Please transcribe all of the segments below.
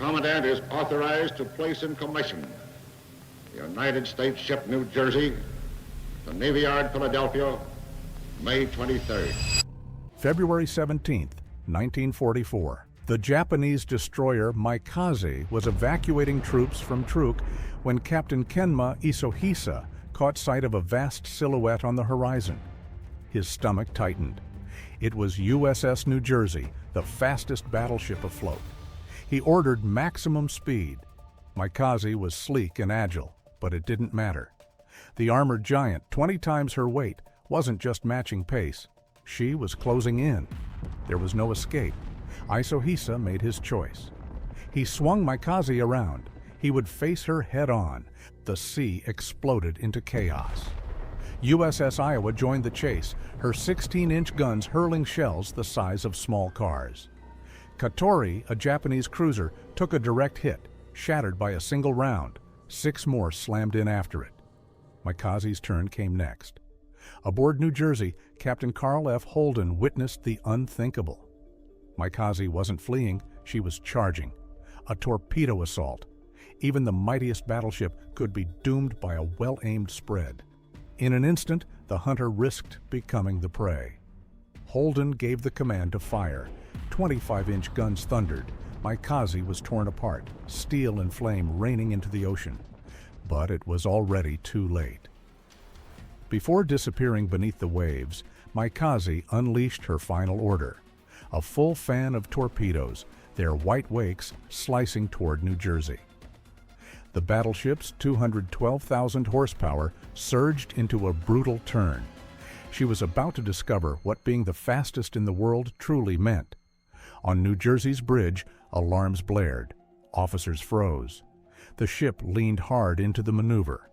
Commandant is authorized to place in commission the United States ship New Jersey, the Navy Yard, Philadelphia, May 23rd. February 17, 1944. The Japanese destroyer Maikaze was evacuating troops from Truk when Captain Kenma Isohisa caught sight of a vast silhouette on the horizon. His stomach tightened. It was USS New Jersey, the fastest battleship afloat. He ordered maximum speed. Maikaze was sleek and agile, but it didn't matter. The armored giant, 20 times her weight, wasn't just matching pace. She was closing in. There was no escape. Isohisa made his choice. He swung Maikaze around. He would face her head-on. The sea exploded into chaos. USS Iowa joined the chase, her 16-inch guns hurling shells the size of small cars. Katori, a Japanese cruiser, took a direct hit, shattered by a single round. 6 more slammed in after it. Maikaze's turn came next. Aboard New Jersey, Captain Carl F. Holden witnessed the unthinkable. Maikaze wasn't fleeing, she was charging. A torpedo assault. Even the mightiest battleship could be doomed by a well-aimed spread. In an instant, the hunter risked becoming the prey. Holden gave the command to fire. 25-inch guns thundered. Maikaze was torn apart, steel and flame raining into the ocean. But it was already too late. Before disappearing beneath the waves, Maikaze unleashed her final order. A full fan of torpedoes, their white wakes slicing toward New Jersey. The battleship's 212,000 horsepower surged into a brutal turn. She was about to discover what being the fastest in the world truly meant. On New Jersey's bridge, alarms blared. Officers froze. The ship leaned hard into the maneuver.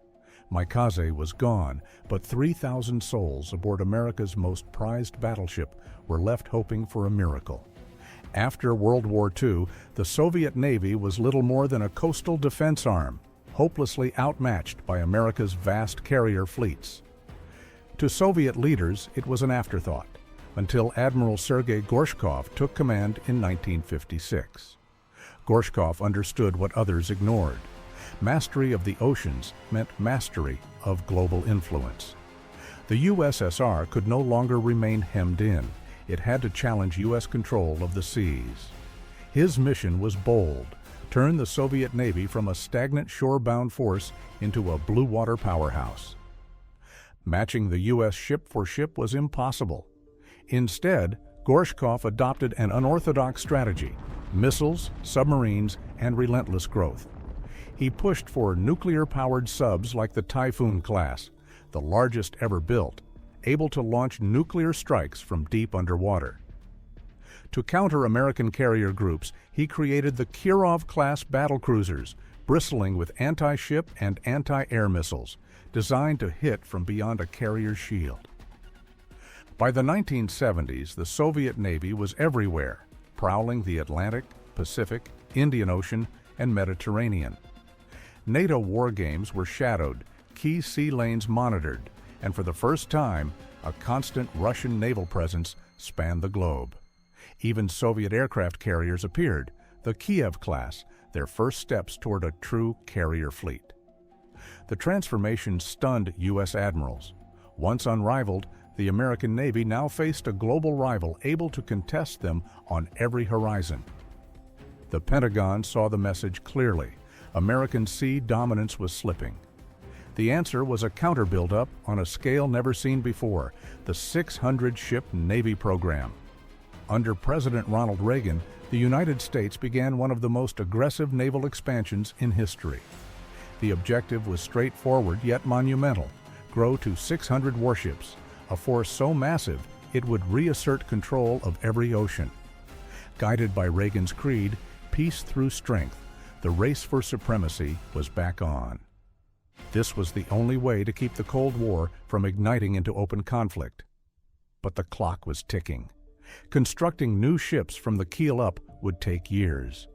Maikaze was gone, but 3,000 souls aboard America's most prized battleship were left hoping for a miracle. After World War II, the Soviet Navy was little more than a coastal defense arm, hopelessly outmatched by America's vast carrier fleets. To Soviet leaders, it was an afterthought, until Admiral Sergei Gorshkov took command in 1956. Gorshkov understood what others ignored. Mastery of the oceans meant mastery of global influence. The USSR could no longer remain hemmed in. It had to challenge U.S. control of the seas. His mission was bold: turn the Soviet Navy from a stagnant shore-bound force into a blue water powerhouse. Matching the U.S. ship for ship was impossible. Instead, Gorshkov adopted an unorthodox strategy: missiles, submarines, and relentless growth. He pushed for nuclear-powered subs like the Typhoon class, the largest ever built, able to launch nuclear strikes from deep underwater. To counter American carrier groups, he created the Kirov-class battlecruisers, bristling with anti-ship and anti-air missiles, designed to hit from beyond a carrier's shield. By the 1970s, the Soviet Navy was everywhere, prowling the Atlantic, Pacific, Indian Ocean, and Mediterranean. NATO war games were shadowed, key sea lanes monitored, and for the first time, a constant Russian naval presence spanned the globe. Even Soviet aircraft carriers appeared, the Kiev class, their first steps toward a true carrier fleet. The transformation stunned U.S. admirals. Once unrivaled, the American Navy now faced a global rival able to contest them on every horizon. The Pentagon saw the message clearly: American sea dominance was slipping. The answer was a counter buildup on a scale never seen before, the 600-ship Navy program. Under President Ronald Reagan, the United States began one of the most aggressive naval expansions in history. The objective was straightforward yet monumental: grow to 600 warships, a force so massive it would reassert control of every ocean. Guided by Reagan's creed, peace through strength, the race for supremacy was back on. This was the only way to keep the Cold War from igniting into open conflict. But the clock was ticking. Constructing new ships from the keel up would take years.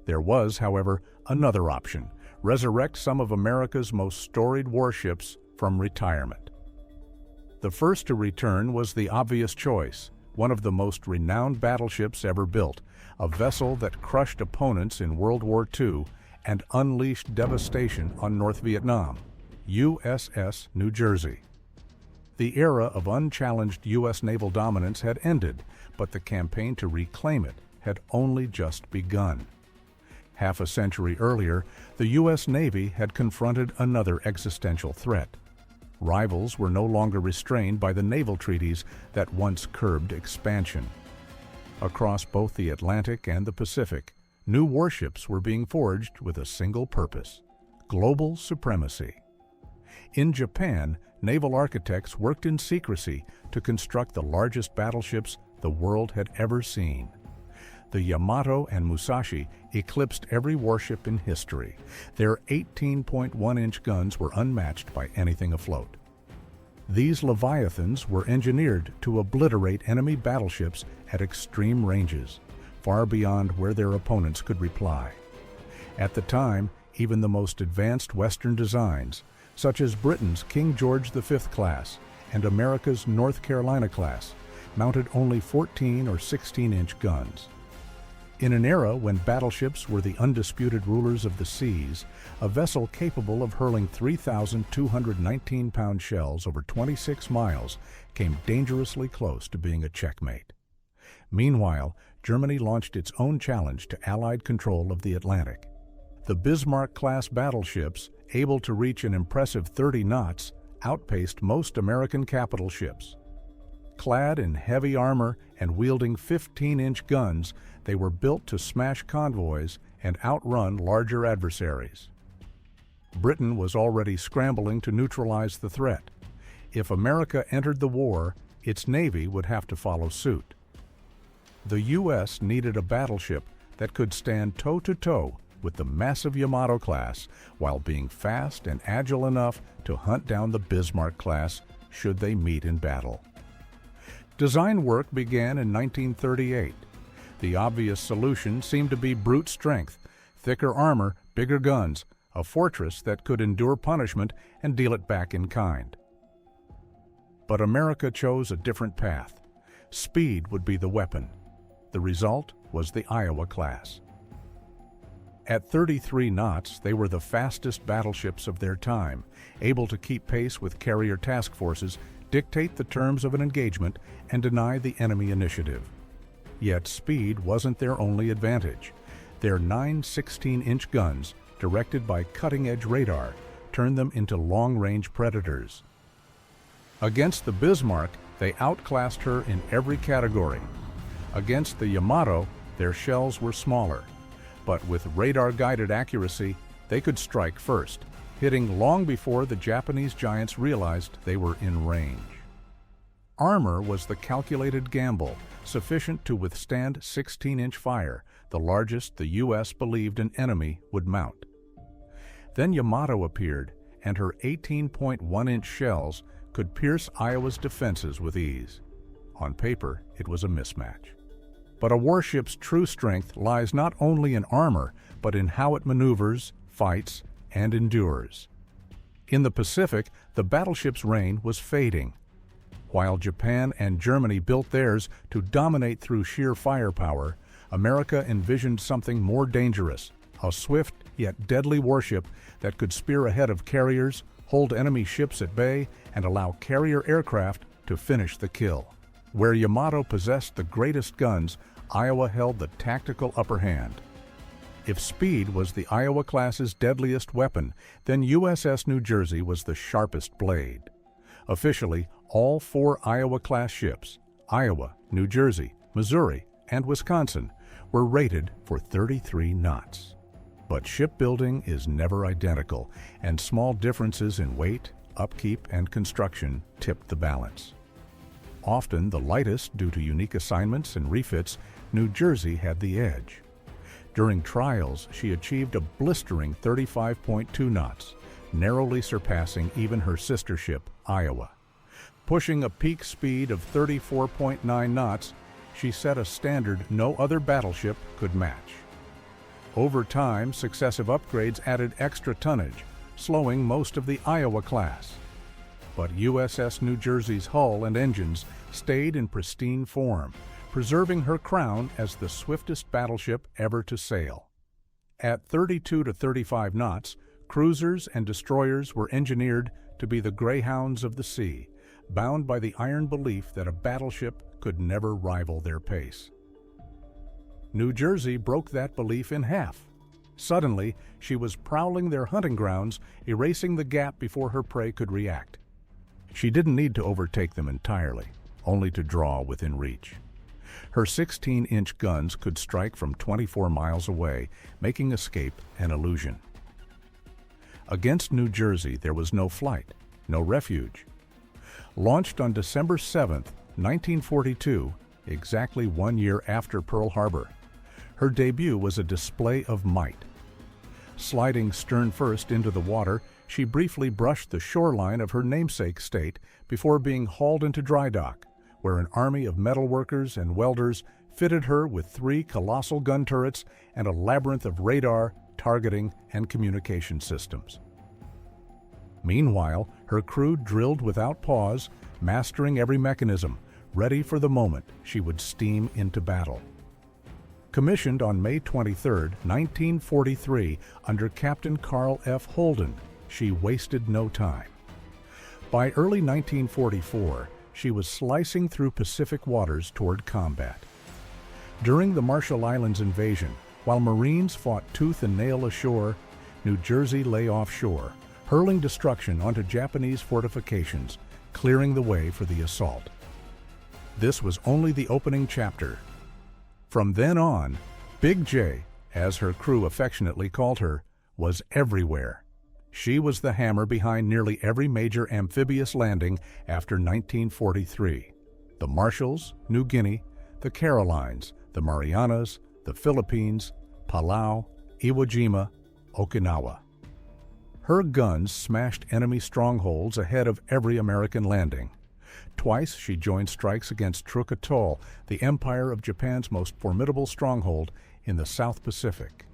There was, however, another option: resurrect some of America's most storied warships from retirement. The first to return was the obvious choice: one of the most renowned battleships ever built, a vessel that crushed opponents in World War II and unleashed devastation on North Vietnam, USS New Jersey. The era of unchallenged U.S. naval dominance had ended, but the campaign to reclaim it had only just begun. Half a century earlier, the U.S. Navy had confronted another existential threat. Rivals were no longer restrained by the naval treaties that once curbed expansion. Across both the Atlantic and the Pacific, new warships were being forged with a single purpose: global supremacy. In Japan, naval architects worked in secrecy to construct the largest battleships the world had ever seen. The Yamato and Musashi eclipsed every warship in history. Their 18.1-inch guns were unmatched by anything afloat. These leviathans were engineered to obliterate enemy battleships at extreme ranges, far beyond where their opponents could reply. At the time, even the most advanced Western designs, such as Britain's King George V class and America's North Carolina class, mounted only 14 or 16-inch guns. In an era when battleships were the undisputed rulers of the seas, a vessel capable of hurling 3,219-pound shells over 26 miles came dangerously close to being a checkmate. Meanwhile, Germany launched its own challenge to Allied control of the Atlantic. The Bismarck-class battleships, able to reach an impressive 30 knots, outpaced most American capital ships. Clad in heavy armor and wielding 15-inch guns, they were built to smash convoys and outrun larger adversaries. Britain was already scrambling to neutralize the threat. If America entered the war, its Navy would have to follow suit. The U.S. needed a battleship that could stand toe-to-toe with the massive Yamato class while being fast and agile enough to hunt down the Bismarck class should they meet in battle. Design work began in 1938. The obvious solution seemed to be brute strength, thicker armor, bigger guns, a fortress that could endure punishment and deal it back in kind. But America chose a different path. Speed would be the weapon. The result was the Iowa class. At 33 knots, they were the fastest battleships of their time, able to keep pace with carrier task forces, dictate the terms of an engagement, and deny the enemy initiative. Yet speed wasn't their only advantage. Their 9 16-inch guns, directed by cutting-edge radar, turned them into long-range predators. Against the Bismarck, they outclassed her in every category. Against the Yamato, their shells were smaller, but with radar-guided accuracy, they could strike first, hitting long before the Japanese giants realized they were in range. Armor was the calculated gamble, sufficient to withstand 16-inch fire, the largest the U.S. believed an enemy would mount. Then Yamato appeared, and her 18.1-inch shells could pierce Iowa's defenses with ease. On paper, it was a mismatch. But a warship's true strength lies not only in armor, but in how it maneuvers, fights, and endures. In the Pacific, the battleship's reign was fading. While Japan and Germany built theirs to dominate through sheer firepower, America envisioned something more dangerous, a swift yet deadly warship that could spear ahead of carriers, hold enemy ships at bay, and allow carrier aircraft to finish the kill. Where Yamato possessed the greatest guns, Iowa held the tactical upper hand. If speed was the Iowa-class's deadliest weapon, then USS New Jersey was the sharpest blade. Officially, all 4 Iowa-class ships, Iowa, New Jersey, Missouri, and Wisconsin, were rated for 33 knots. But shipbuilding is never identical, and small differences in weight, upkeep, and construction tipped the balance. Often the lightest due to unique assignments and refits, New Jersey had the edge. During trials, she achieved a blistering 35.2 knots, narrowly surpassing even her sister ship, Iowa. Pushing a peak speed of 34.9 knots, she set a standard no other battleship could match. Over time, successive upgrades added extra tonnage, slowing most of the Iowa class. but USS New Jersey's hull and engines stayed in pristine form, preserving her crown as the swiftest battleship ever to sail. At 32 to 35 knots, cruisers and destroyers were engineered to be the greyhounds of the sea, bound by the iron belief that a battleship could never rival their pace. New Jersey broke that belief in half. Suddenly, she was prowling their hunting grounds, erasing the gap before her prey could react. She didn't need to overtake them entirely, only to draw within reach. Her 16-inch guns could strike from 24 miles away, making escape an illusion. Against New Jersey, there was no flight, no refuge. Launched on December 7, 1942, exactly 1 year after Pearl Harbor, her debut was a display of might. Sliding stern first into the water, she briefly brushed the shoreline of her namesake state before being hauled into dry dock, where an army of metalworkers and welders fitted her with 3 colossal gun turrets and a labyrinth of radar, targeting, and communication systems. Meanwhile, her crew drilled without pause, mastering every mechanism, ready for the moment she would steam into battle. Commissioned on May 23, 1943, under Captain Carl F. Holden, she wasted no time. By early 1944, she was slicing through Pacific waters toward combat. During the Marshall Islands invasion, while Marines fought tooth and nail ashore, New Jersey lay offshore, hurling destruction onto Japanese fortifications, clearing the way for the assault. This was only the opening chapter. From then on, Big J, as her crew affectionately called her, was everywhere. She was the hammer behind nearly every major amphibious landing after 1943. The Marshalls, New Guinea, the Carolines, the Marianas, the Philippines, Palau, Iwo Jima, Okinawa. Her guns smashed enemy strongholds ahead of every American landing. Twice she joined strikes against Truk Atoll, the Empire of Japan's most formidable stronghold in the South Pacific.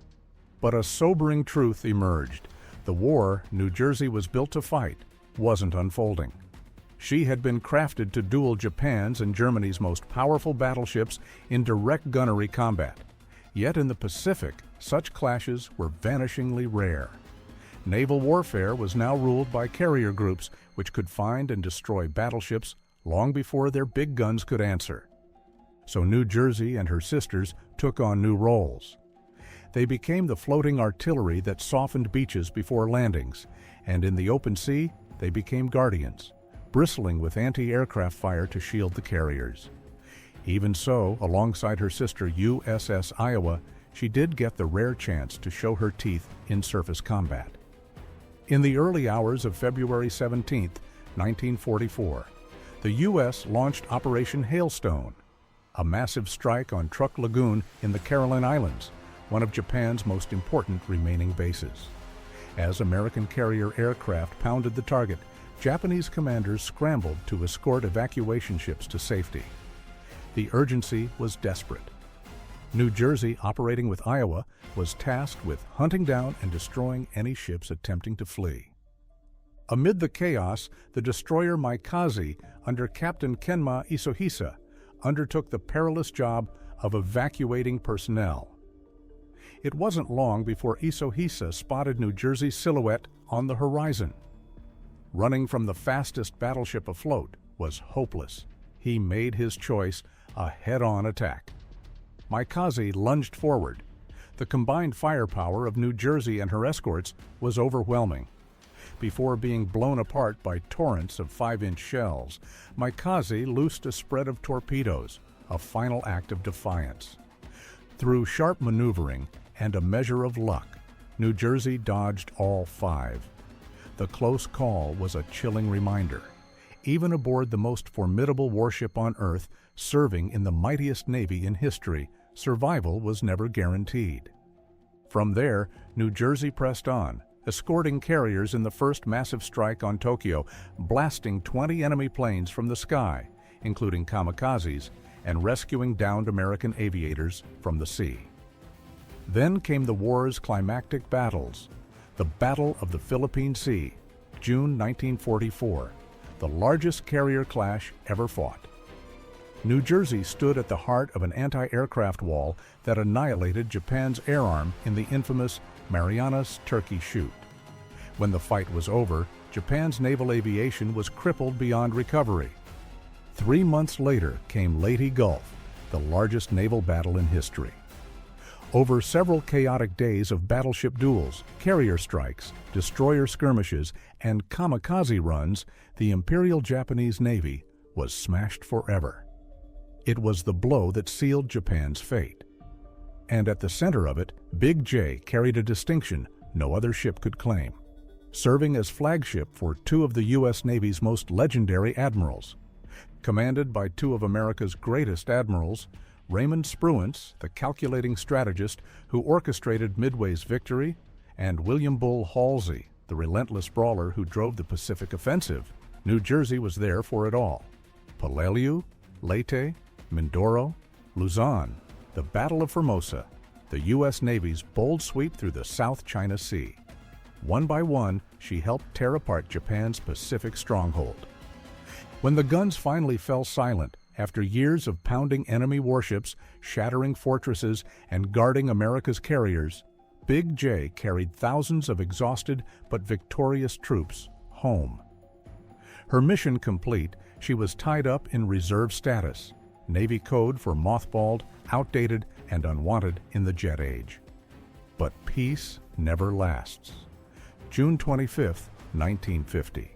But a sobering truth emerged. The war New Jersey was built to fight wasn't unfolding. She had been crafted to duel Japan's and Germany's most powerful battleships in direct gunnery combat. Yet in the Pacific, such clashes were vanishingly rare. Naval warfare was now ruled by carrier groups which could find and destroy battleships long before their big guns could answer. So New Jersey and her sisters took on new roles. They became the floating artillery that softened beaches before landings, and in the open sea, they became guardians, bristling with anti-aircraft fire to shield the carriers. Even so, alongside her sister USS Iowa, she did get the rare chance to show her teeth in surface combat. In the early hours of February 17, 1944, the U.S. launched Operation Hailstone, a massive strike on Truk Lagoon in the Caroline Islands, one of Japan's most important remaining bases. As American carrier aircraft pounded the target, Japanese commanders scrambled to escort evacuation ships to safety. The urgency was desperate. New Jersey, operating with Iowa, was tasked with hunting down and destroying any ships attempting to flee. Amid the chaos, the destroyer Maikaze, under Captain Kenma Isohisa, undertook the perilous job of evacuating personnel. It wasn't long before Isohisa spotted New Jersey's silhouette on the horizon. Running from the fastest battleship afloat was hopeless. He made his choice, a head-on attack. Maikaze lunged forward. The combined firepower of New Jersey and her escorts was overwhelming. Before being blown apart by torrents of 5-inch shells, Maikaze loosed a spread of torpedoes, a final act of defiance. Through sharp maneuvering and a measure of luck, New Jersey dodged all 5. The close call was a chilling reminder. Even aboard the most formidable warship on Earth, serving in the mightiest Navy in history, survival was never guaranteed. From there, New Jersey pressed on, escorting carriers in the first massive strike on Tokyo, blasting 20 enemy planes from the sky, including kamikazes, and rescuing downed American aviators from the sea. Then came the war's climactic battles. The Battle of the Philippine Sea, June 1944, the largest carrier clash ever fought. New Jersey stood at the heart of an anti-aircraft wall that annihilated Japan's air arm in the infamous Marianas Turkey Shoot. When the fight was over, Japan's naval aviation was crippled beyond recovery. 3 months later came Leyte Gulf, the largest naval battle in history. Over several chaotic days of battleship duels, carrier strikes, destroyer skirmishes, and kamikaze runs, the Imperial Japanese Navy was smashed forever. It was the blow that sealed Japan's fate. And at the center of it, Big J carried a distinction no other ship could claim, serving as flagship for 2 of the U.S. Navy's most legendary admirals. Commanded by 2 of America's greatest admirals, Raymond Spruance, the calculating strategist who orchestrated Midway's victory, and William Bull Halsey, the relentless brawler who drove the Pacific offensive, New Jersey was there for it all. Peleliu, Leyte, Mindoro, Luzon, the Battle of Formosa, the U.S. Navy's bold sweep through the South China Sea. One by one, she helped tear apart Japan's Pacific stronghold. When the guns finally fell silent, after years of pounding enemy warships, shattering fortresses, and guarding America's carriers, Big J carried thousands of exhausted but victorious troops home. Her mission complete, she was tied up in reserve status, Navy code for mothballed, outdated, and unwanted in the jet age. But peace never lasts. June 25, 1950.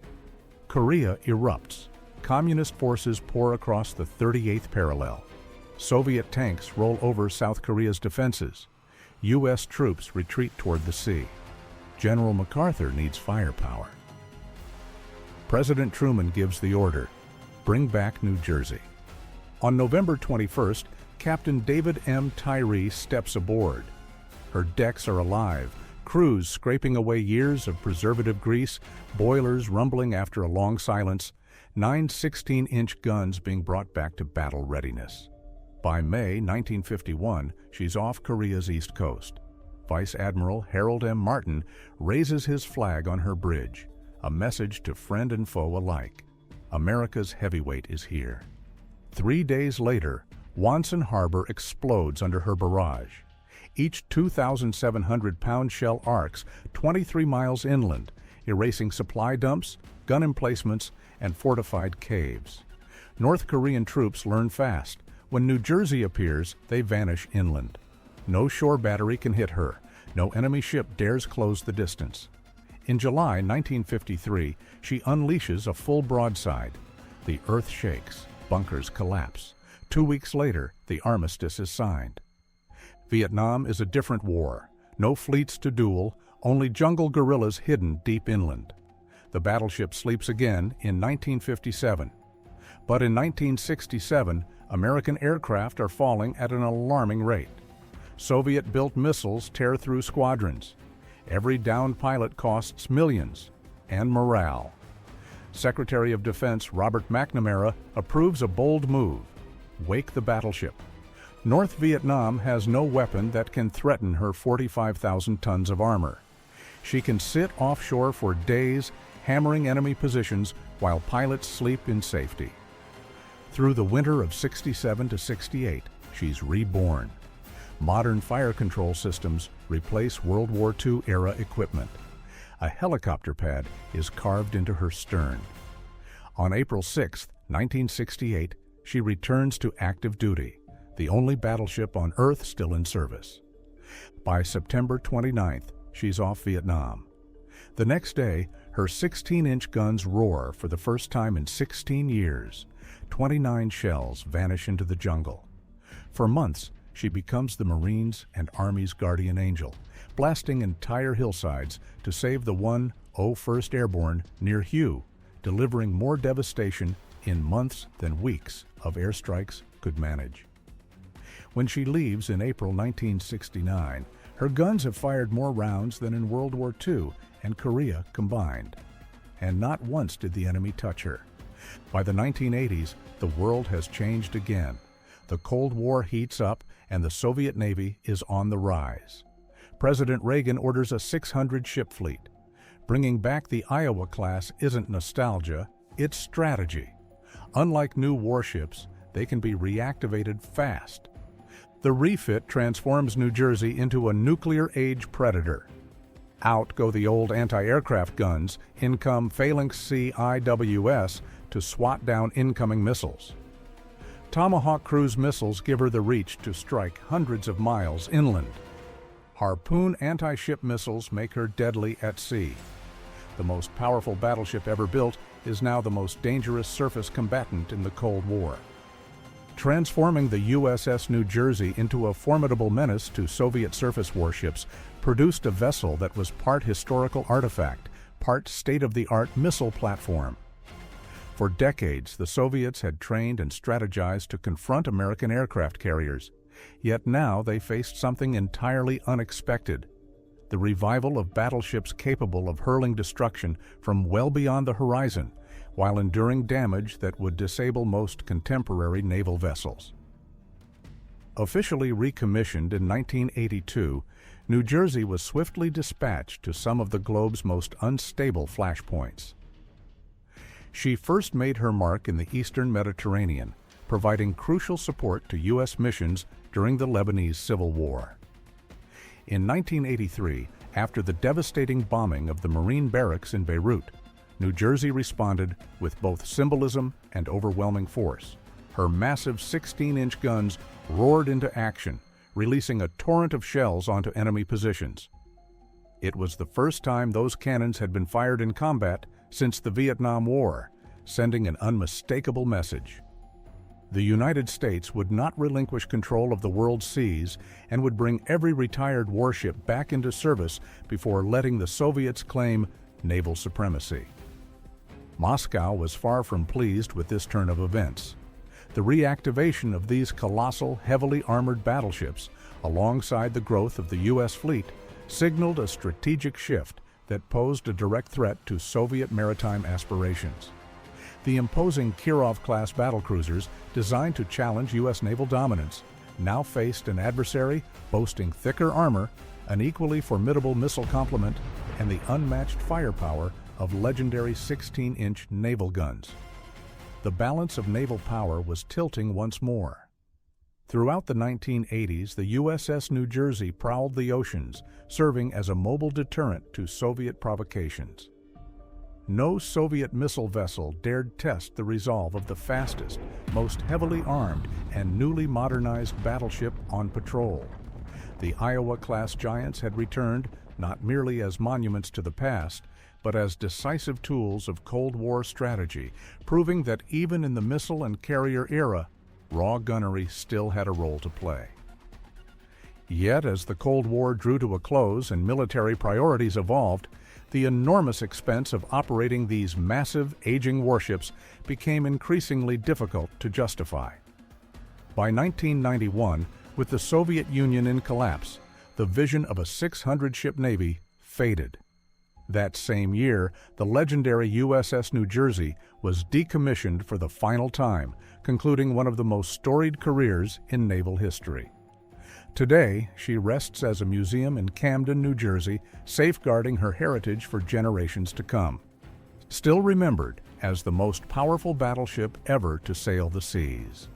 Korea erupts. Communist forces pour across the 38th parallel. Soviet tanks roll over South Korea's defenses. U.S. troops retreat toward the sea. General MacArthur needs firepower. President Truman gives the order, bring back New Jersey. On November 21st, Captain David M. Tyree steps aboard. Her decks are alive, crews scraping away years of preservative grease, boilers rumbling after a long silence, 9 16-inch guns being brought back to battle readiness. By May 1951, she's off Korea's east coast. Vice Admiral Harold M. Martin raises his flag on her bridge, a message to friend and foe alike. America's heavyweight is here. 3 days later, Wonsan Harbor explodes under her barrage. Each 2,700-pound shell arcs 23 miles inland, erasing supply dumps, gun emplacements, and fortified caves. North Korean troops learn fast. When New Jersey appears, they vanish inland. No shore battery can hit her. No enemy ship dares close the distance. In July 1953, she unleashes a full broadside. The earth shakes. Bunkers collapse. 2 weeks later, the armistice is signed. Vietnam is a different war. No fleets to duel, only jungle guerrillas hidden deep inland. The battleship sleeps again in 1957. But in 1967, American aircraft are falling at an alarming rate. Soviet-built missiles tear through squadrons. Every downed pilot costs millions. And morale. Secretary of Defense Robert McNamara approves a bold move: wake the battleship. North Vietnam has no weapon that can threaten her 45,000 tons of armor. She can sit offshore for days, hammering enemy positions while pilots sleep in safety. Through the winter of 67 to 68, she's reborn. Modern fire control systems replace World War II-era equipment. A helicopter pad is carved into her stern. On April 6, 1968, she returns to active duty, the only battleship on Earth still in service. By September 29th, she's off Vietnam. The next day, her 16-inch guns roar for the first time in 16 years. 29 shells vanish into the jungle. For months, she becomes the Marines' and Army's guardian angel, blasting entire hillsides to save the 101st Airborne near Hue, delivering more devastation in months than weeks of airstrikes could manage. When she leaves in April 1969, her guns have fired more rounds than in World War II and Korea combined. And not once did the enemy touch her. By the 1980s, the world has changed again. The Cold War heats up and the Soviet Navy is on the rise. President Reagan orders a 600-ship fleet. Bringing back the Iowa class isn't nostalgia, its strategy. Unlike new warships, they can be reactivated fast. The refit transforms New Jersey into a nuclear-age predator. Out go the old anti-aircraft guns, in come Phalanx C IWS to swat down incoming missiles. Tomahawk cruise missiles give her the reach to strike hundreds of miles inland. Harpoon anti-ship missiles make her deadly at sea. The most powerful battleship ever built is now the most dangerous surface combatant in the Cold War. Transforming the USS New Jersey into a formidable menace to Soviet surface warships produced a vessel that was part historical artifact, part state-of-the-art missile platform. For decades, the Soviets had trained and strategized to confront American aircraft carriers. Yet now they faced something entirely unexpected: the revival of battleships capable of hurling destruction from well beyond the horizon, while enduring damage that would disable most contemporary naval vessels. Officially recommissioned in 1982, New Jersey was swiftly dispatched to some of the globe's most unstable flashpoints. She first made her mark in the Eastern Mediterranean, providing crucial support to U.S. missions during the Lebanese Civil War. In 1983, after the devastating bombing of the Marine barracks in Beirut, New Jersey responded with both symbolism and overwhelming force. Her massive 16-inch guns roared into action, releasing a torrent of shells onto enemy positions. It was the first time those cannons had been fired in combat since the Vietnam War, sending an unmistakable message. The United States would not relinquish control of the world's seas and would bring every retired warship back into service before letting the Soviets claim naval supremacy. Moscow was far from pleased with this turn of events. The reactivation of these colossal, heavily armored battleships, alongside the growth of the U.S. fleet, signaled a strategic shift that posed a direct threat to Soviet maritime aspirations. The imposing Kirov-class battlecruisers, designed to challenge U.S. naval dominance, now faced an adversary boasting thicker armor, an equally formidable missile complement, and the unmatched firepower of legendary 16-inch naval guns. The balance of naval power was tilting once more. Throughout the 1980s, the USS New Jersey prowled the oceans, serving as a mobile deterrent to Soviet provocations. No Soviet missile vessel dared test the resolve of the fastest, most heavily armed, and newly modernized battleship on patrol. The Iowa-class giants had returned not merely as monuments to the past, but as decisive tools of Cold War strategy, proving that even in the missile and carrier era, raw gunnery still had a role to play. Yet, as the Cold War drew to a close and military priorities evolved, the enormous expense of operating these massive, aging warships became increasingly difficult to justify. By 1991, with the Soviet Union in collapse, the vision of a 600-ship Navy faded. That same year, the legendary USS New Jersey was decommissioned for the final time, concluding one of the most storied careers in naval history. Today, she rests as a museum in Camden, New Jersey, safeguarding her heritage for generations to come. Still remembered as the most powerful battleship ever to sail the seas.